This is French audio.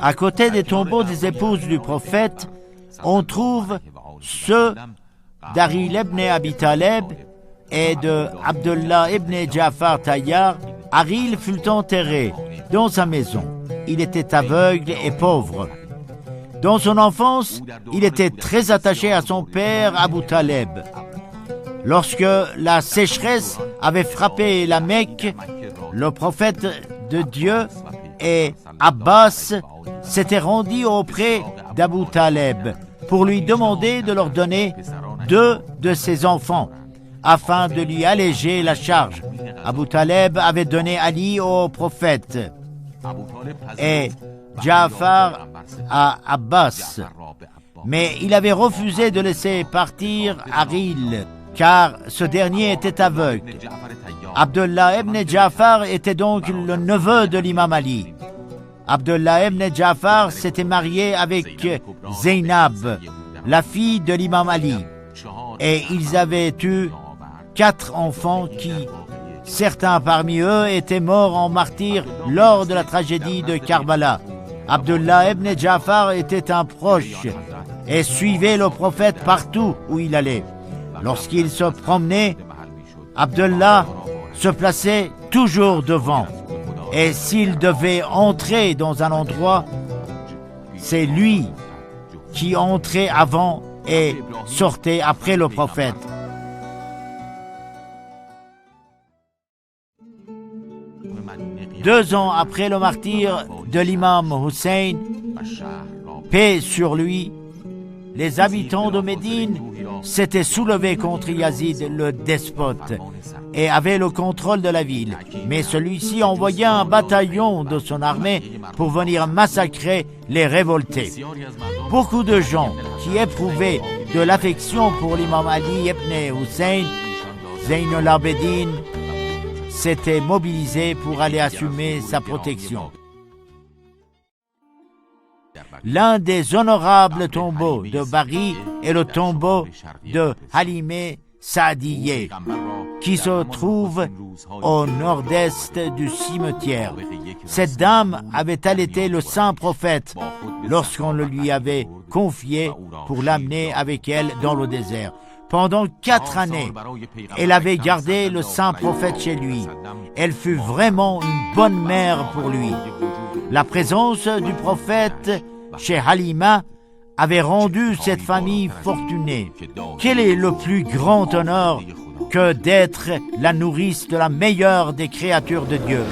À côté des tombeaux des épouses du prophète, on trouve ceux d'Aril ibn Abi Taleb et de Abdullah ibn Ja'far Tayyar. Aril fut enterré dans sa maison. Il était aveugle et pauvre. Dans son enfance, il était très attaché à son père Abu Taleb. Lorsque la sécheresse avait frappé la Mecque, le prophète de Dieu et Abbas s'étaient rendus auprès d'Abu Taleb pour lui demander de leur donner 2 de ses enfants afin de lui alléger la charge. Abu Taleb avait donné Ali au prophète et Ja'far à Abbas, mais il avait refusé de laisser partir Aril, car ce dernier était aveugle. Abdullah ibn Ja'far était donc le neveu de l'imam Ali. Abdullah ibn Ja'far s'était marié avec Zainab, la fille de l'imam Ali, et ils avaient eu 4 enfants qui, certains parmi eux, étaient morts en martyrs lors de la tragédie de Karbala. Abdullah ibn Ja'far était un proche et suivait le prophète partout où il allait. Lorsqu'il se promenait, Abdullah se plaçait toujours devant. Et s'il devait entrer dans un endroit, c'est lui qui entrait avant et sortait après le prophète. Deux ans après le martyre de l'imam Hussein, paix sur lui, les habitants de Médine s'étaient soulevés contre Yazid, le despote, et avaient le contrôle de la ville. Mais celui-ci envoya un bataillon de son armée pour venir massacrer les révoltés. Beaucoup de gens qui éprouvaient de l'affection pour l'imam Ali ibn Hussein, Zayn al-Abidin, s'étaient mobilisés pour aller assumer sa protection. L'un des honorables tombeaux de Bari est le tombeau de Halimé Saadiyeh, qui se trouve au nord-est du cimetière. Cette dame avait allaité le saint prophète lorsqu'on le lui avait confié pour l'amener avec elle dans le désert. Pendant 4 années, elle avait gardé le saint prophète chez lui. Elle fut vraiment une bonne mère pour lui. La présence du prophète chez Halima avait rendu cette famille fortunée. Quel est le plus grand honneur que d'être la nourrice de la meilleure des créatures de Dieu?